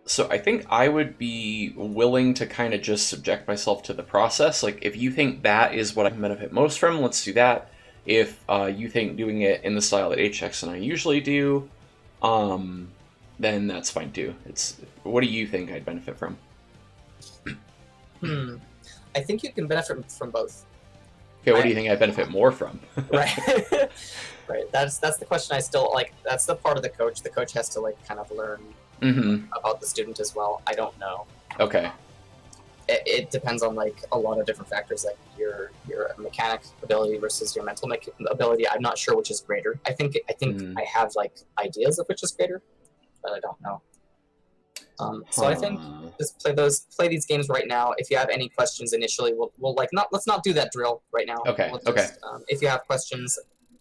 So I think I would be willing to kind of just subject myself to the process. Like, if you think that is what I can benefit most from, let's do that. If you think doing it in the style that HX and I usually do, um, then that's fine too. It's what do you think I'd benefit from? I think you can benefit from both. Okay, what do you think I'd benefit more from? Right. Right. That's the question I still like. That's the part of the coach. The coach has to like kind of learn about the student as well. I don't know. Okay. It depends on like a lot of different factors, like your mechanic ability versus your mental ability. I'm not sure which is greater. I think I have like ideas of which is greater, but I don't know. So I think just play these games right now. If you have any questions initially, we'll like let's not do that drill right now. Okay. We'll just, if you have questions,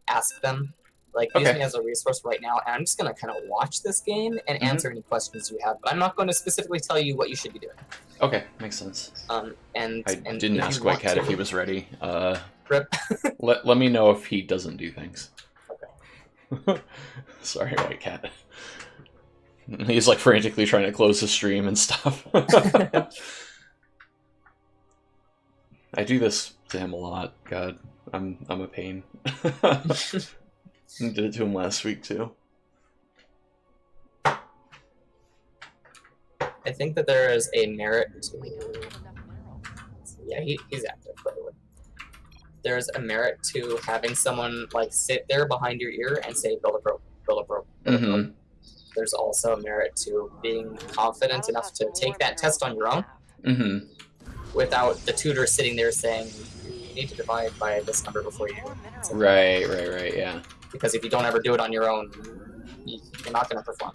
ask them. Like use me as a resource right now, and I'm just gonna kind of watch this game and answer any questions you have. But I'm not going to specifically tell you what you should be doing. Okay, makes sense. And I didn't ask White Cat if he was ready. Rip. let me know if he doesn't do things. Okay. Sorry, White Cat. He's like frantically trying to close the stream and stuff. I do this to him a lot. God, I'm a pain. I did it to him last week too. I think that there is a merit to. Yeah, he's active, by the way. There's a merit to having someone like sit there behind your ear and say, "Build a probe, build a probe." Build a probe. There's also a merit to being confident enough to take that test on your own, without the tutor sitting there saying, "You need to divide by this number before you do it." Right, yeah. Because if you don't ever do it on your own, you're not going to perform.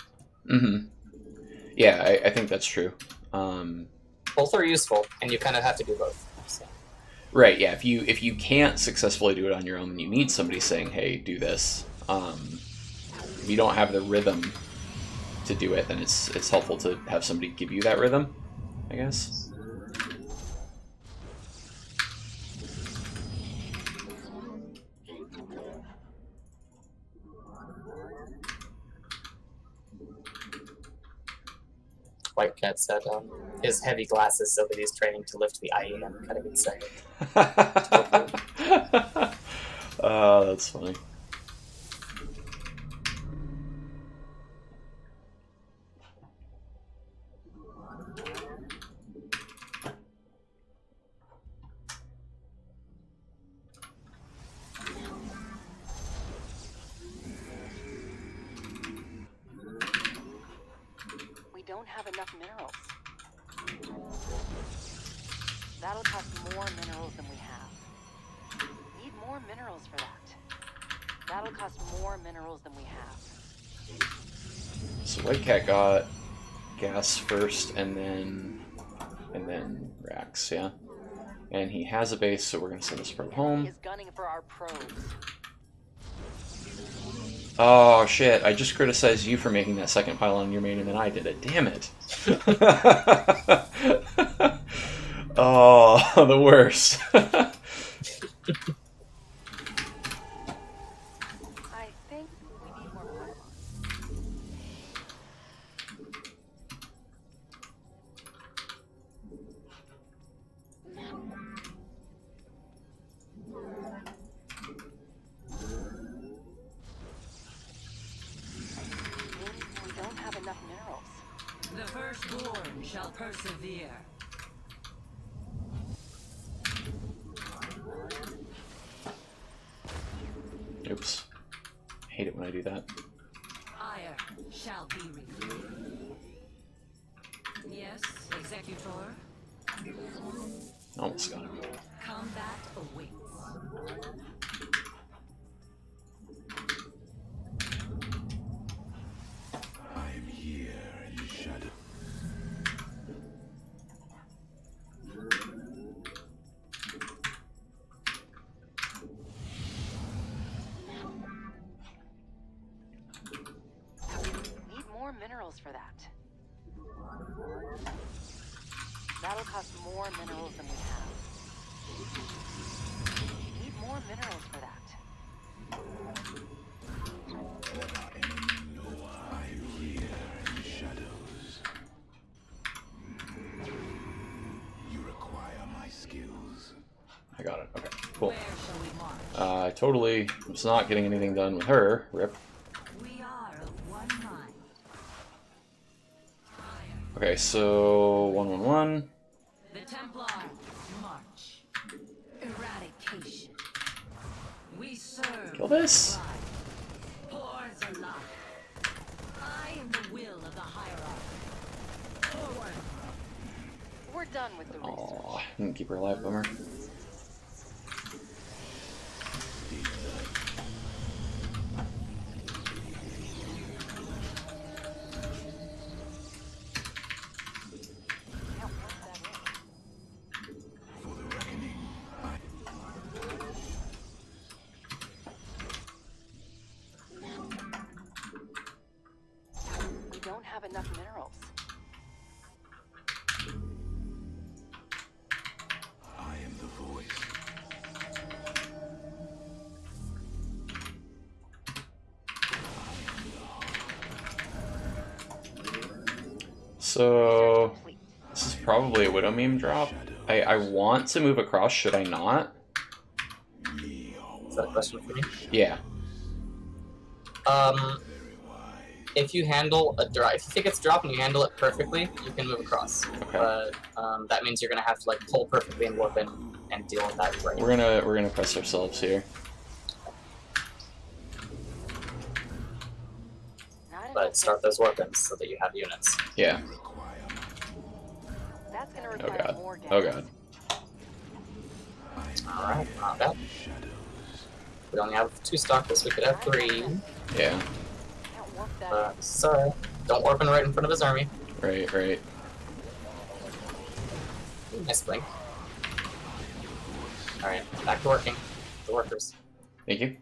Yeah, I think that's true. Both are useful, and you kind of have to do both. So. Right, yeah. If you can't successfully do it on your own, then you need somebody saying, "Hey, do this." If you don't have the rhythm to do it, then it's helpful to have somebody give you that rhythm, I guess. White Cat said his heavy glasses so that he's training to lift the IEM. Kind of insane. Oh, that's funny. Don't have enough minerals. That'll cost more minerals than we have. Need more minerals for that. That'll cost more minerals than we have. So White Cat got gas first, and then Rax, yeah. And he has a base, so we're gonna send this probe home. Is gunning for our probes. Oh shit, I just criticized you for making that second pylon in your main and then I did it. Damn it. Oh, the worst. I think we need more pylons. We don't have enough minerals. The firstborn shall persevere. Oops. I hate it when I do that. Ire shall be renewed. Yes, Executor. Almost got him. Combat awaits. I'm here in shadow. Need more minerals for that. That'll cost more minerals than we have. Need more minerals for that. I'm here in shadows. I got it. Okay, cool. Where shall we march? I totally was not getting anything done with her. Rip. We are of one mind. Okay, so 111. The Templar march. Eradication. We serve. Kill this. Pores alive. I am the will of the hierarchy. Forward. We're done with the research. Aw, didn't keep her alive, bummer. For the reckoning, We don't have enough minerals. I am the voice. So Complete. this is probably a Widow meme drop. I want to move across, should I not? Is that a question for me? Yeah. If you handle a drop, if you think it's drop and you handle it perfectly, you can move across. Okay. But that means you're gonna have to like pull perfectly and warp in and deal with that right. We're gonna press ourselves here. Not enough But start those warp-ins so that you have units. Yeah. That's gonna Oh require god. more gas. Oh god. Alright, not bad. We only have 2 stockers, we could have 3. Yeah. Can't warp that. Sorry. Don't warp in right in front of his army. Right, right. Nice blink. Alright, back to working. The workers. Thank you.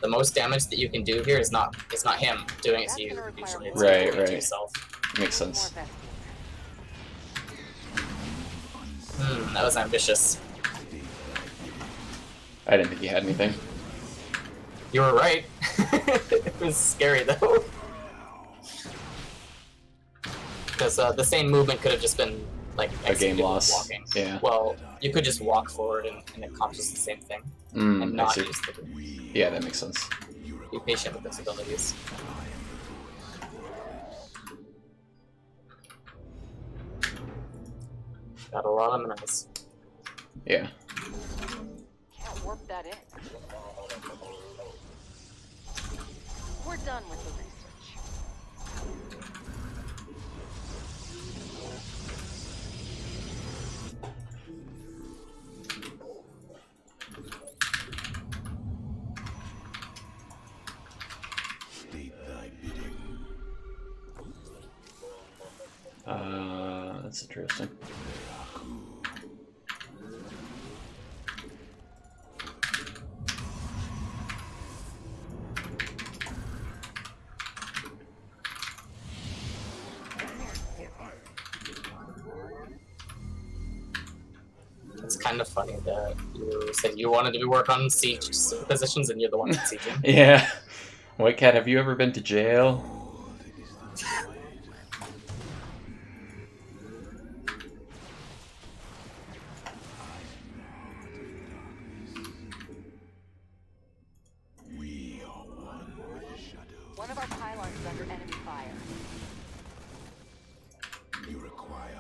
The most damage that you can do here is not him doing it to you. Usually it's you Right, doing it to right. yourself. Makes More sense. vesting. That was ambitious. I didn't think you had anything. You were right. It was scary though. Because the same movement could have just been like A game executed with loss. walking. Yeah. Well, you could just walk forward and accomplish the same thing, and I not see. use the Yeah, that makes sense. be patient with those abilities. Got a lot of minerals. Yeah. Can't warp that in. We're done with the research. State thy bidding. That's interesting. It's kind of funny that you said you wanted to work on siege positions and you're the one that's sieging. Yeah. White Cat, have you ever been to jail? We are one with the shadows. One of our pylons is under enemy fire. You require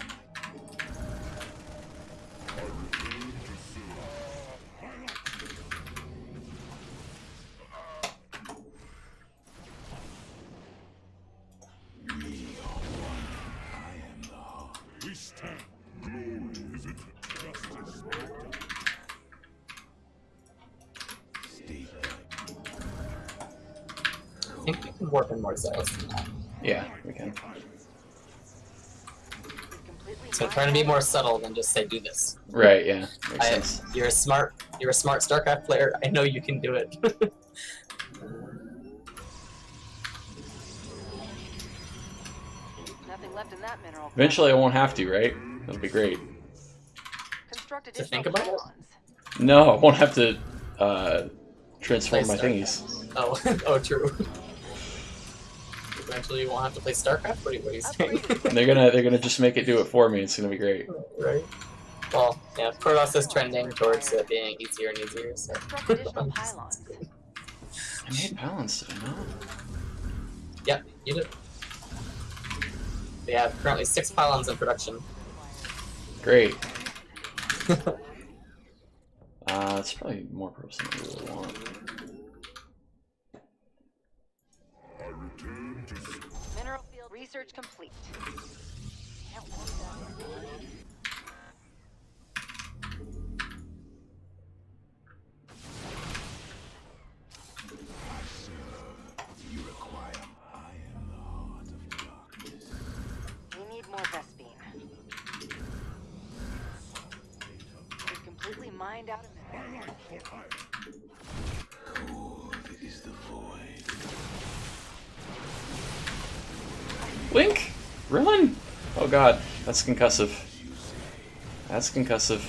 we are one. I am the heart. We stand. Glory is it? Justice. State I think you can warp in more zealous than that. Yeah, we can. Completely So trying to be more subtle than just say do this. Right, yeah. Makes sense. You're a smart StarCraft player. I know you can do it. Nothing left in that mineral. Eventually I won't have to, right? That'll be great. Construct To think additional about it? pylons. No, I won't have to transform Play my Star. thingies. Oh, oh, true. Eventually, you won't have to play StarCraft. What are you saying? They're gonna just make it do it for me. It's gonna be great. Right. Well, yeah, Protoss is trending towards it being easier and easier. So. Construct additional pylons. I made pylons, did I not? Yep, you did. We have currently 6 pylons in production. Great. It's probably more probes than I really want. Mineral field research complete. Can't warp that. You require. I am the heart of darkness. We need more Vespine. We've completely mined out a mineral. Cold is the void. Link! Run! Oh god, that's concussive. That's concussive.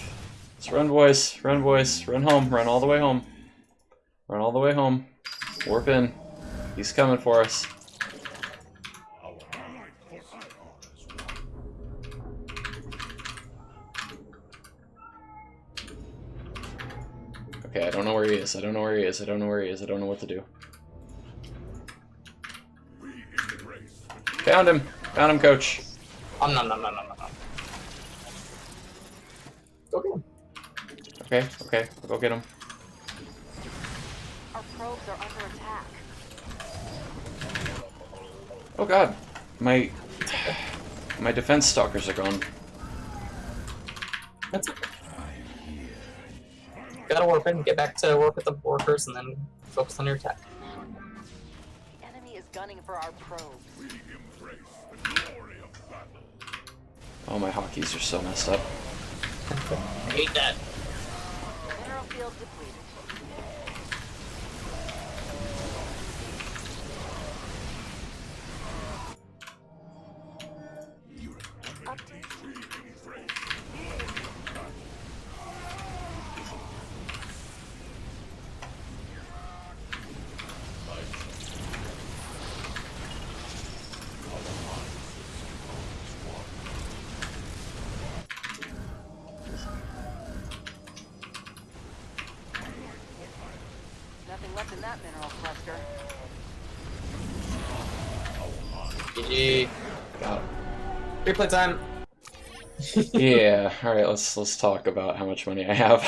Let's run, boys. Run, boys. Run home. Run all the way home. Run all the way home. Warp in. He's coming for us. Okay, I don't know where he is. I don't know where he is. I don't know where he is. I don't know what to do. Found him. Found him, coach. No. Go get him. Okay. I'll go get him. Our probes are under attack. Oh god. My defense stalkers are gone. That's okay. Gotta warp in, get back to work with the workers, and then focus on your attack. The enemy is gunning for our probes. Oh, my hotkeys are so messed up. I hate that. Mineral field depleted. Nothing left in that mineral cluster. GG. God. Replay time. Yeah. All right. Let's talk about how much money I have.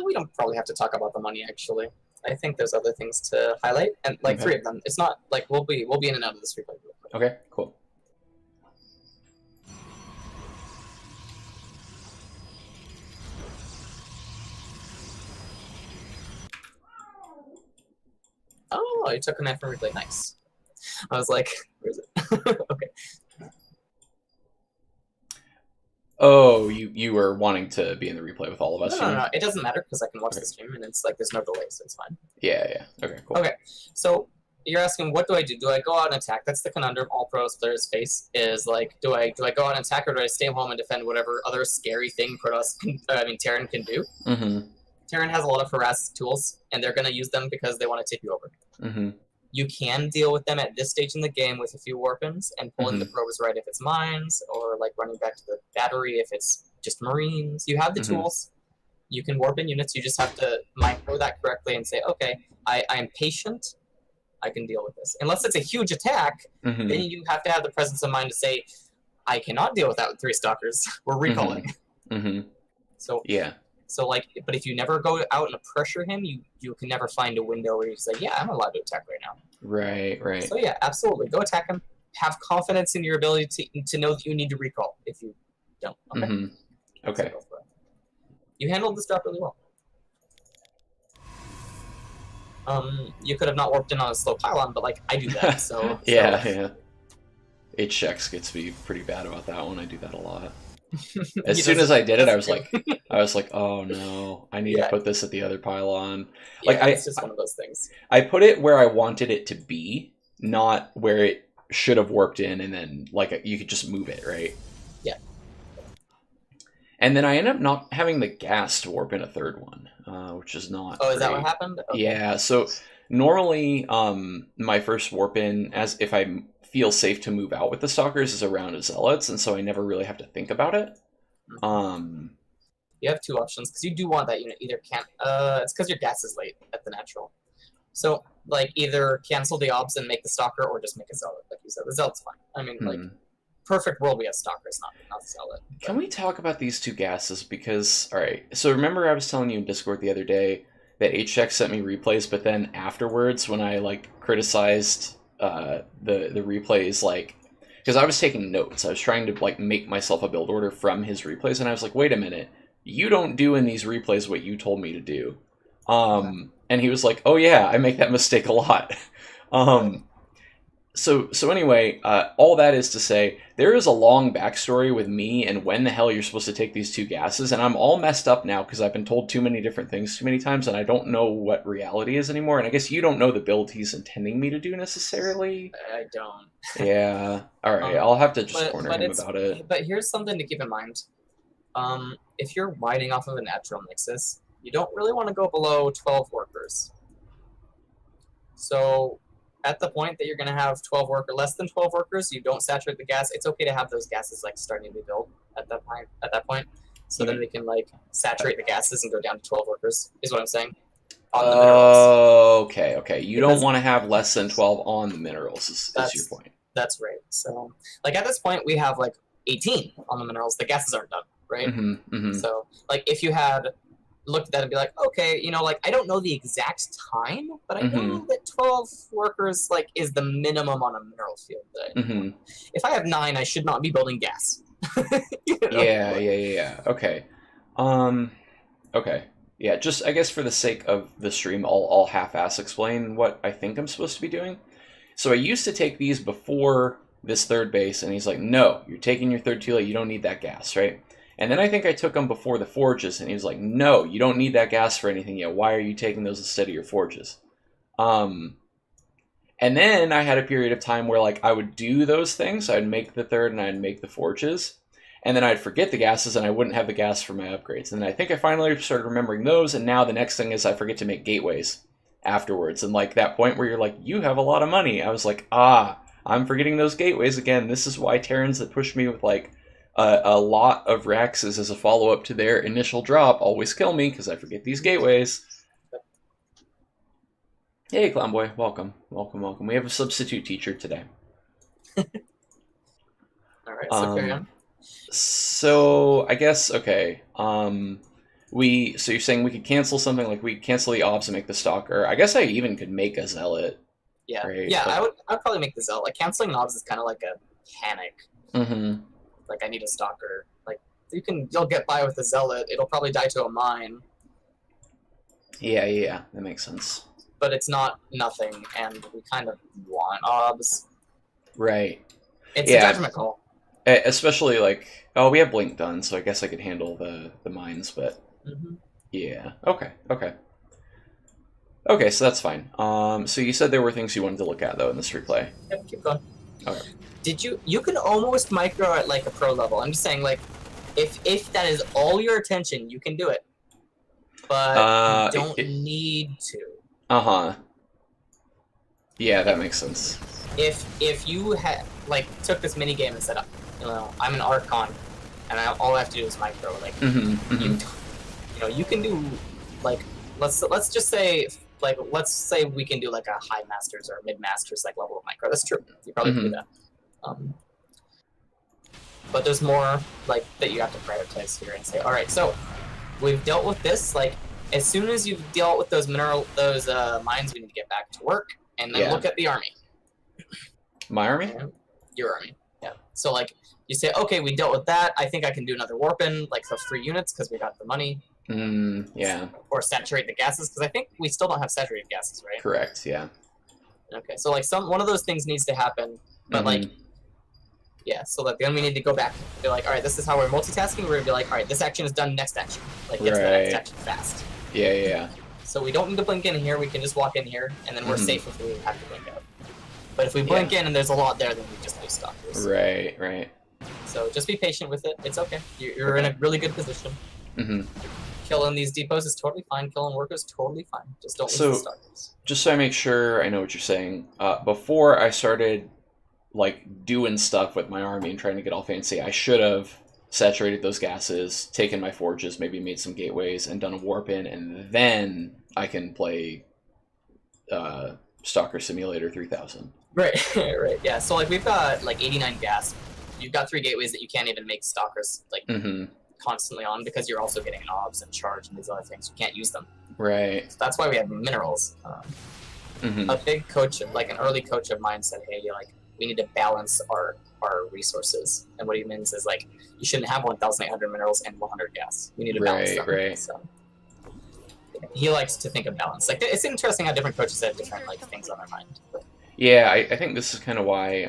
We don't probably have to talk about the money actually. I think there's other things to highlight, and like Okay. 3 of them. It's not like we'll be in and out of this replay real quick. Okay. Cool. Oh, you took command from replay. Nice. I was like, where is it? Okay. Oh, you were wanting to be in the replay with all of us. you know? No. It doesn't matter because I can watch Okay. the stream, and it's like there's no delay, so it's fine. Yeah. Okay. Cool. Okay, so you're asking, what do I do? Do I go out and attack? That's the conundrum all pros players face. Is like, do I go out and attack, or do I stay home and defend whatever other scary thing Terran can do? Mm-hmm. Terran has a lot of harass tools, and they're gonna use them because they want to take you over. Mm-hmm. You can deal with them at this stage in the game with a few warpins and pulling the probes right if it's mines, or like running back to the battery if it's just marines. You have the tools. You can warp in units. You just have to micro that correctly and say, okay, I am patient. I can deal with this. Unless it's a huge attack, Mm-hmm. then you have to have the presence of mind to say, I cannot deal with that with 3 stalkers. We're recalling. Mm-hmm. So Yeah. So like, but if you never go out and pressure him, you can never find a window where you say, yeah, I'm allowed to attack right now. Right. So yeah, absolutely, go attack him. Have confidence in your ability to know that you need to recall if you don't. Okay. Mm-hmm. Okay. So go for it. You handled this drop really well. You could have not warped in on a slow pylon, but like I do that, so Yeah. HX gets me pretty bad about that one. I do that a lot. As soon as I did it, I was like, oh no, I need to put this at the other pylon. Like yeah, it's just one of those things. I put it where I wanted it to be, not where it should have warped in, and then like you could just move it, right? Yeah. And then I ended up not having the gas to warp in a third one, which is not. Oh, is that great. what happened? Okay. Yeah. So normally, my first warp in, as if I feel safe to move out with the stalkers, is around zealots, and so I never really have to think about it. You have two options because you do want that unit. Either can't. It's because your gas is late at the natural. So like either cancel the obs and make the stalker, or just make a zealot. Like you said, the zealot's fine. I mean, like perfect world we have stalkers, not zealot. But... Can we talk about these two gases? Because all right, so remember I was telling you in Discord the other day that HX sent me replays, but then afterwards when I like criticized the replays, like because I was taking notes, I was trying to like make myself a build order from his replays, and I was like, wait a minute, you don't do in these replays what you told me to do. And he was like, oh yeah, I make that mistake a lot. So anyway, all that is to say, there is a long backstory with me and when the hell you're supposed to take these two gases, and I'm all messed up now because I've been told too many different things too many times, and I don't know what reality is anymore, and I guess you don't know the build he's intending me to do necessarily? I don't. Yeah, alright, I'll have to just corner him about it. But here's something to keep in mind. If you're riding off of a natural Nexus, you don't really want to go below 12 workers. So at the point that you're going to have less than 12 workers, you don't saturate the gas. It's okay to have those gases like starting to build at that point. So then we can like saturate the gases and go down to 12 workers, is what I'm saying. On the minerals. Okay. You don't want to have less than 12 on the minerals, is your point. That's right. So like at this point, we have like 18 on the minerals. The gases aren't done, right? So like if you had looked at that and be like, okay, like I don't know the exact time, but I know that 12 workers like is the minimum on a mineral field. If I have 9, I should not be building gas. Yeah. Okay. Okay. Yeah, just I guess for the sake of the stream, I'll half-ass explain what I think I'm supposed to be doing. So I used to take these before this third base, and he's like, no, you're taking your third too late, you don't need that gas, right? And then I think I took them before the forges, and he was like, no, you don't need that gas for anything yet. Why are you taking those instead of your forges? And then I had a period of time where like I would do those things. I'd make the third and I'd make the forges. And then I'd forget the gases and I wouldn't have the gas for my upgrades. And I think I finally started remembering those, and now the next thing is I forget to make gateways afterwards. And like that point where you're like, you have a lot of money. I was like, I'm forgetting those gateways again. This is why Terrans that push me with like a lot of Raxes as a follow-up to their initial drop always kill me because I forget these gateways. Hey, Clownboy, welcome. We have a substitute teacher today. Alright, so carry on. So, I guess, okay. So you're saying we could cancel something, like we could cancel the obs and make the stalker. I guess I even could make a zealot. Yeah, right? Yeah, But... I'd probably make the zealot. Like, canceling obs is kind of like a panic. Like, I need a stalker. Like, you'll get by with the zealot. It'll probably die to a mine. Yeah, that makes sense. But it's not nothing, and we kind of want obs. Right. It's a judgment call. Especially, like, we have Blink done, so I guess I could handle the mines, but... Yeah, okay. Okay, so that's fine. So you said there were things you wanted to look at, though, in this replay. Yep, keep going. Okay. You can almost micro at, like, a pro level. I'm just saying, like, if that is all your attention, you can do it. But you don't need to. Yeah, that makes sense. If you had, like, took this mini game and said, I'm an Archon, and all I have to do is micro, like, you can do, like, let's just say, like, let's say we can do, like, a high masters or mid masters, like, level of micro. That's true. You probably can do that. But there's more, like, that you have to prioritize here and say, all right, so we've dealt with this. Like, as soon as you've dealt with those mines, we need to get back to work and then look at the army. My army? Your army. Yeah. So, like, you say, okay, we dealt with that. I think I can do another warp-in, like, for 3 units because we got the money. Yeah. Or saturate the gases, because I think we still don't have saturated gases, right? Correct, yeah. Okay, so, like, one of those things needs to happen, but, like, yeah, so like, then we need to go back and be like, all right, this is how we're multitasking. We're going to be like, all right, this action is done, next action. Like, get to the next action fast. Yeah. So we don't need to blink in here. We can just walk in here, and then we're safe if we have to blink out. But if we blink in and there's a lot there, then we just lose stalkers. Right. So just be patient with it. It's okay. You're in a really good position. killing these depots is totally fine. Killing workers totally fine. Just don't lose So- the stalkers. Just so I make sure I know what you're saying, before I started like doing stuff with my army and trying to get all fancy, I should have saturated those gases, taken my forges, maybe made some gateways, and done a warp in, and then I can play Stalker Simulator 3000. Right, right, yeah. So like we've got like 89 gas. You've got 3 gateways that you can't even make stalkers like constantly on because you're also getting knobs and charge and these other things. You can't use them. Right. So that's why we have minerals. A big coach, like an early coach of mine, said, "Hey, like we need to balance our resources." And what he means is like you shouldn't have 1,800 minerals and 100 gas. We need to balance them. Right. So he likes to think of balance. Like it's interesting how different coaches have different like things on their mind. But, Yeah, I think this is kind of why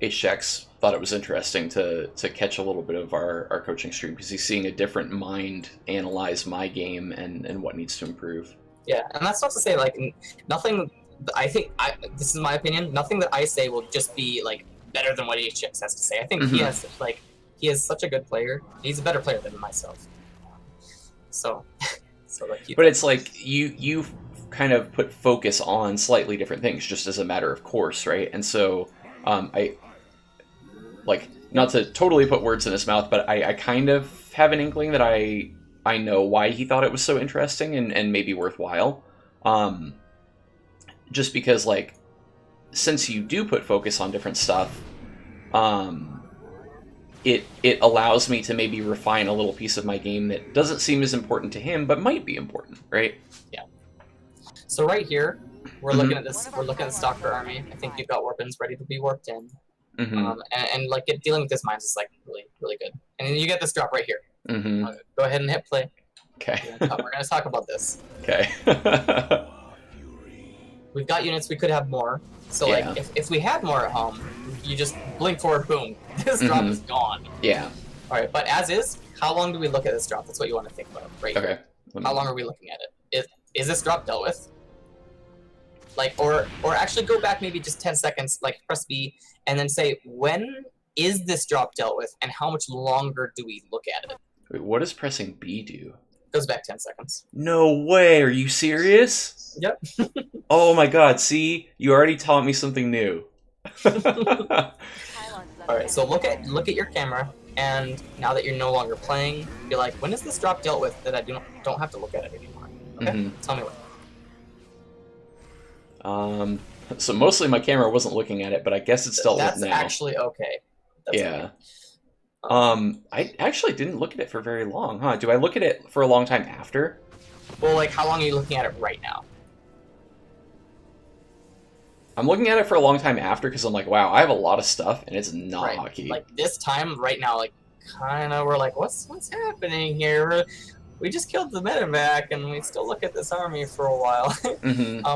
HX thought it was interesting to catch a little bit of our coaching stream, because he's seeing a different mind analyze my game and what needs to improve. yeah, and that's not to say like nothing. I think this is my opinion. Nothing that I say will just be like better than what HX has to say. I think he is such a good player. He's a better player than myself. So like. But it's like you kind of put focus on slightly different things just as a matter of course, right? And so I like, not to totally put words in his mouth, but I kind of have an inkling that I know why he thought it was so interesting and maybe worthwhile. Just because, like, since you do put focus on different stuff, it allows me to maybe refine a little piece of my game that doesn't seem as important to him, but might be important, right? Yeah. So right here, we're looking at this. We're looking at the Stalker army. I think you've got weapons ready to be warped in. And like dealing with this mines is like really, really good. And then you get this drop right here. Go ahead and hit play. Okay. We're gonna talk about this. Okay. We've got units. We could have more. So like, if we had more at home, you just blink forward, boom, this drop is gone. Yeah. All right, but as is, how long do we look at this drop? That's what you want to think about, right? Okay. How long are we looking at it? Is this drop dealt with? Like, or actually go back maybe just 10 seconds, like press B, and then say, when is this drop dealt with, and how much longer do we look at it? Wait, what does pressing B do? Goes back 10 seconds. No way! Are you serious? Yep. Oh my god, see? You already taught me something new. Alright, so look at your camera, and now that you're no longer playing, be like, when is this drop dealt with that I don't have to look at it anymore? Okay? Tell me when. So mostly my camera wasn't looking at it, but I guess it's dealt with now. That's actually okay. That's yeah. okay. I actually didn't look at it for very long, huh? Do I look at it for a long time after? Well, like, how long are you looking at it right now? I'm looking at it for a long time after because I'm like, wow, I have a lot of stuff and it's not Right. hockey. Like, this time, right now, like, kind of, we're like, what's happening here? We just killed the medevac, and we still look at this army for a while.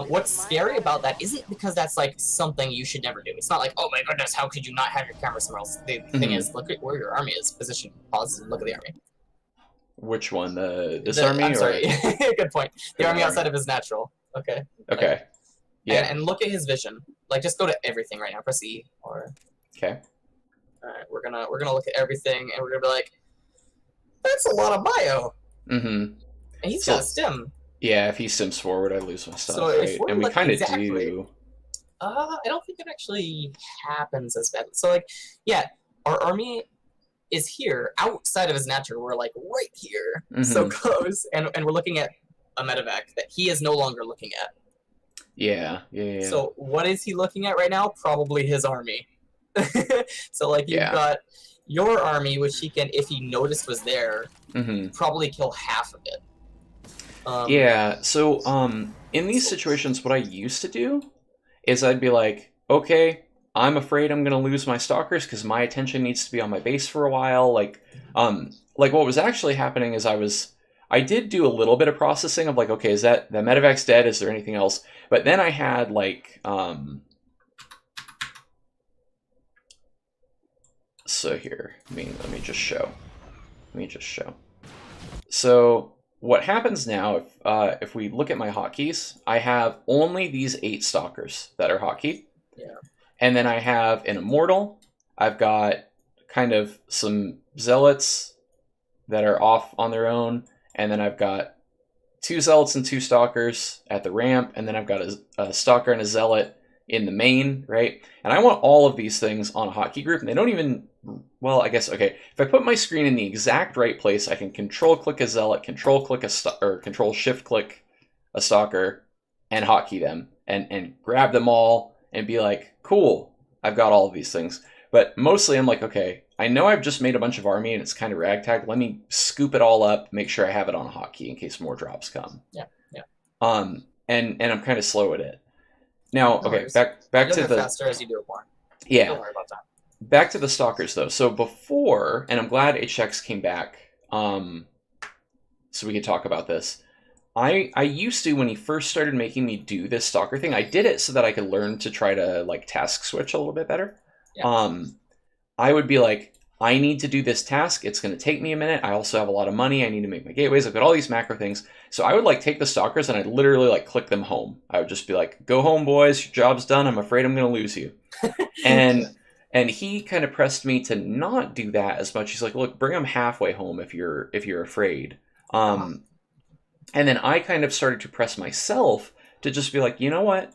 What's scary about that isn't because that's, like, something you should never do. It's not like, oh my goodness, how could you not have your camera somewhere else? The thing is, look at where your army is positioned. Pause and look at the army. Which one? This army? I'm or... sorry. Good point. The army outside of his natural. Okay. Okay. Like, Yeah. And look at his vision. Like, just go to everything right now. Press E. Or. Okay. All right. We're gonna look at everything, and we're gonna be like, that's a lot of bio. And he's got a stim. Yeah, if he stims forward, I lose my stuff, So if right? we're And we looking- kind of exactly. do. I don't think it actually happens as bad. So, like, yeah, our army is here, outside of his natural. We're, like, right here, so close. And we're looking at a medevac that he is no longer looking at. Yeah. So, what is he looking at right now? Probably his army. So, like, you've got your army, which he can, if he noticed was there, probably kill half of it. Yeah, so in these situations, what I used to do is I'd be like, okay, I'm afraid I'm gonna lose my stalkers because my attention needs to be on my base for a while. Like what was actually happening is I did do a little bit of processing of like, okay, is that the medevac's dead? Is there anything else? But then I had like so here, let me just show. So what happens now, if we look at my hotkeys, I have only these 8 stalkers that are hotkeyed. Yeah. And then I have an immortal. I've got kind of some zealots, that are off on their own, and then I've got 2 zealots and 2 stalkers at the ramp, and then I've got a stalker and a zealot in the main, right? And I want all of these things on a hotkey group, and they don't even, well, I guess, okay, if I put my screen in the exact right place, I can control click a zealot, control shift click a stalker, and hotkey them, and grab them all, and be like, cool, I've got all of these things. But mostly I'm like, okay, I know I've just made a bunch of army, and it's kind of ragtag, let me scoop it all up, make sure I have it on a hotkey in case more drops come. Yeah. And I'm kind of slow at it. Now, No okay, worries. back You'll to get the faster as you do it more. yeah, Don't worry about that. back to the stalkers though. So before, and I'm glad HX came back, so we could talk about this. I used to, when he first started making me do this stalker thing, I did it so that I could learn to try to like task switch a little bit better. Yeah. I would be like, I need to do this task. It's going to take me a minute. I also have a lot of money. I need to make my gateways. I've got all these macro things. So I would like take the stalkers and I'd literally like click them home. I would just be like, go home, boys. Your job's done. I'm afraid I'm going to lose you. And he kind of pressed me to not do that as much. He's like, look, bring them halfway home if you're afraid. And then I kind of started to press myself to just be like, you know what?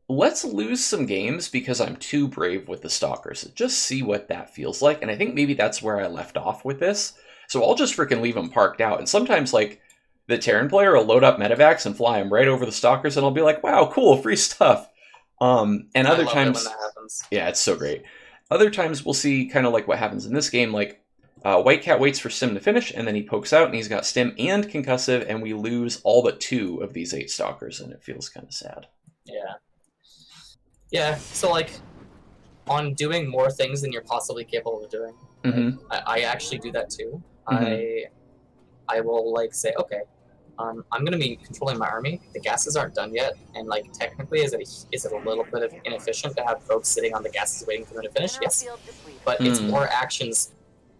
Let's lose some games because I'm too brave with the stalkers. Just see what that feels like. And I think maybe that's where I left off with this. So I'll just freaking leave them parked out. And sometimes like the Terran player will load up medevacs and fly them right over the stalkers, and I'll be like, wow, cool, free stuff. And other times, when that happens. yeah, it's so great. Other times we'll see kind of like what happens in this game, like White Cat waits for Stim to finish, and then he pokes out, and he's got Stim and Concussive, and we lose all but 2 of these 8 stalkers, and it feels kind of sad. Yeah. Yeah, so like, on doing more things than you're possibly capable of doing, I actually do that too. I will like say, okay, I'm gonna be controlling my army. The gases aren't done yet, and like technically, is it a little bit of inefficient to have folks sitting on the gases waiting for them to finish? Yes, but it's more actions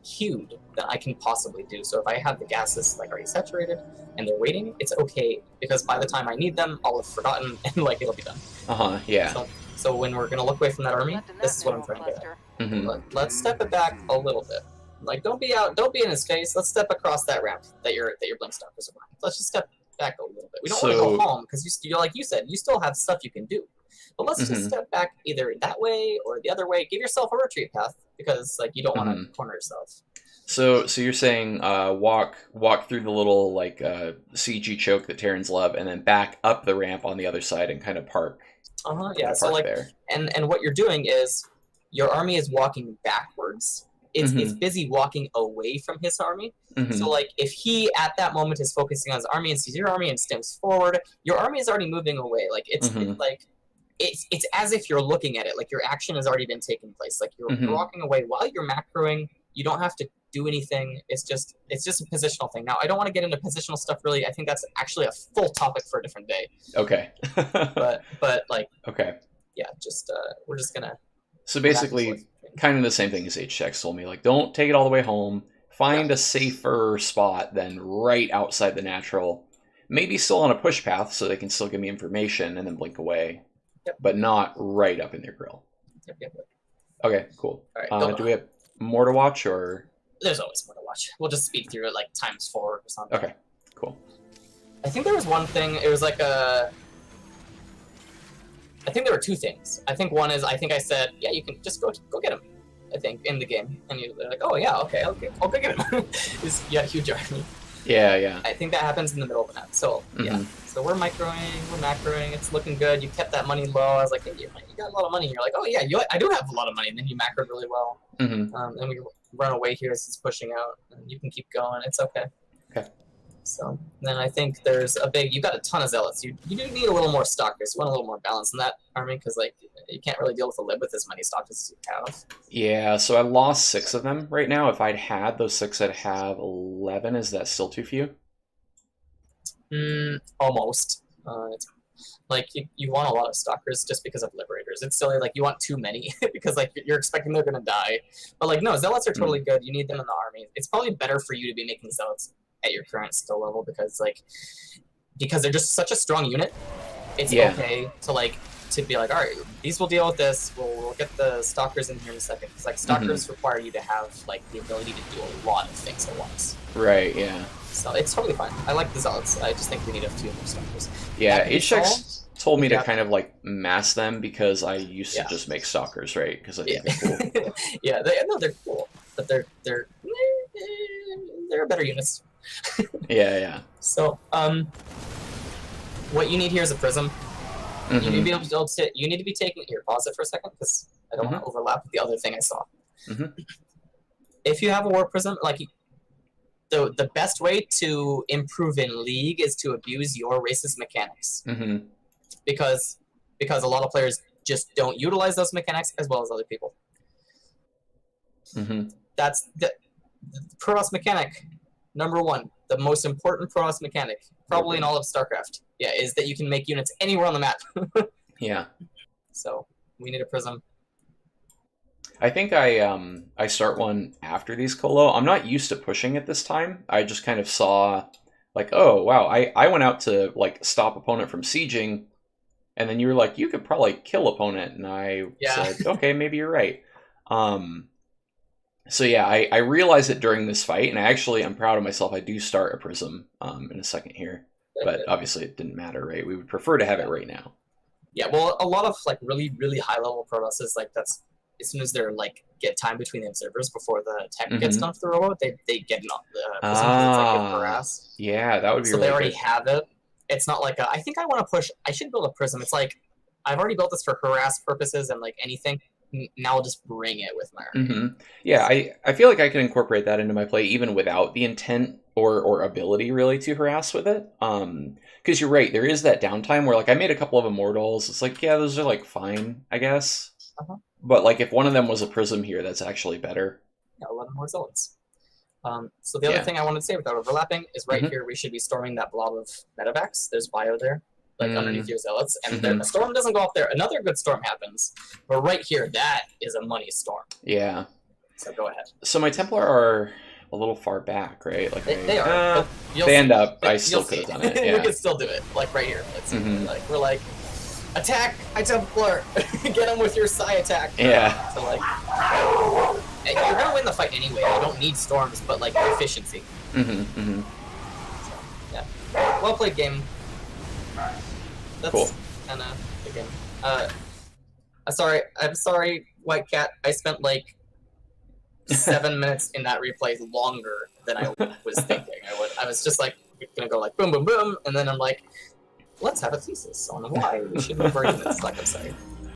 queued than I can possibly do. So if I have the gases like already saturated and they're waiting, it's okay because by the time I need them, I'll have forgotten and like it'll be done. Yeah. So when we're gonna look away from that army, this is what I'm trying to get at. Let's step it back a little bit. Like don't be in his face. Let's step across that ramp that your blink stalkers are behind. Let's just step back a little bit. We don't want to go home because you like you said, you still have stuff you can do. But let's just step back either that way or the other way. Give yourself a retreat path because like you don't want to corner yourself. So you're saying walk through the little like CG choke that Terrans love, and then back up the ramp on the other side and kind of park. Yeah. So like, there. and what you're doing is your army is walking backwards. It's busy walking away from his army. So like if he at that moment is focusing on his army and sees your army and stems forward, your army is already moving away. Like it's like it's as if you're looking at it. Like your action has already been taking place. Like you're walking away while you're macroing. You don't have to do anything. It's just a positional thing. Now I don't want to get into positional stuff really. I think that's actually a full topic for a different day. Okay. but like okay. Yeah, just we're just gonna. So basically, kind of the same thing as HX told me. Like, don't take it all the way home. Find a safer spot than right outside the natural. Maybe still on a push path, so they can still give me information and then blink away. But not right up in their grill. Yep. Okay, cool. All right, do we have more to watch, or? There's always more to watch. We'll just speed through it like times 4 or something. Okay, cool. I think there was one thing. It was like I think there were 2 things. I think one is I said, yeah, you can just go get him. I think in the game, and they're like, oh yeah, okay, I'll go get him. You had a huge army. Yeah. I think that happens in the middle of the map. So yeah, so we're macroing. It's looking good. You kept that money low. I was like, hey, you got a lot of money. And you're like, oh yeah, I do have a lot of money. And then you macroed really well. And we run away here as he's pushing out, and you can keep going. It's okay. Okay. So then I think there's you got a ton of zealots. You do need a little more stalkers. You want a little more balance in that army because like you can't really deal with a lib with as many stalkers as you have. Yeah, so I lost 6 of them right now. If I'd had those 6, I'd have 11. Is that still too few? Almost. It's like you want a lot of stalkers just because of liberators. It's silly, like you want too many because like you're expecting they're gonna die. But like no, zealots are totally good. You need them in the army. It's probably better for you to be making zealots at your current skill level because they're just such a strong unit. It's okay to like to be like, all right, these will deal with this. We'll get the stalkers in here in a second. Because like stalkers require you to have like the ability to do a lot of things at once. Right. Yeah. So it's totally fine. I like the zealots. I just think we need a few more stalkers. Yeah. That HX told me to Yeah. kind of like mass them because I used to Yeah. just make stalkers, right? Because I think Yeah, they're cool. yeah. They're cool, but they're better units. Yeah. Yeah. So what you need here is a prism. You need to Mhm. be able to sit. You need to be taking here. Pause it for a second because I don't want to overlap with the other thing I saw. Mhm. If you have a warp prism, like the best way to improve in League is to abuse your race's mechanics Mhm. because a lot of players just don't utilize those mechanics as well as other people. Mhm. That's the Protoss mechanic number one, the most important Protoss mechanic, probably in all of StarCraft. Yeah, is that you can make units anywhere on the map. Yeah. So we need a prism. I think I start one after these colo. I'm not used to pushing it this time. I just kind of saw like, oh wow, I went out to like stop opponent from sieging, and then you were like, you could probably kill opponent, and I Yeah. said, okay, maybe you're right. So yeah, I realized it during this fight, and I'm proud of myself. I do start a prism in a second here, but obviously it didn't matter, right? We would prefer to have it right now. Yeah, well, a lot of like really, really high level Protosses, like that's as soon as they're like get time between the observers before the tech gets done for the robot, they get the prism because it's like good harass. Yeah, that would be So really they already good. have it. It's not like I think I want to push. I should build a prism. It's like I've already built this for harass purposes and like anything. Now I'll just bring it with my army. Mm-hmm. Yeah, I feel like I can incorporate that into my play even without the intent or ability really to harass with it. Because you're right, there is that downtime where like I made a couple of immortals. It's like, yeah, those are like fine, I guess. But like if one of them was a prism here, that's actually better. Yeah, 11 more zealots. So the other thing I wanted to say without overlapping is right here we should be storming that blob of medevacs. There's bio there, like underneath your zealots, and then the storm doesn't go up there. Another good storm happens, but right here, that is a money storm. Yeah. So go ahead. So my Templar are a little far back, right? Like They are. But you'll they end see. up. I You'll still see. could have done it. We Yeah. could still do it, like right here. Let's like we're like, attack! I Templar! Get him with your Psi attack! Yeah. So like, you're gonna win the fight anyway. You don't need storms, but like efficiency. So, yeah. Well played game. That's Cool. kind of the game. I'm sorry, White Cat. I spent like 7 minutes in that replay longer than I was thinking. I was just like gonna go like boom, boom, boom, and then I'm like, let's have a thesis on why we should move our units. Like I'm sorry.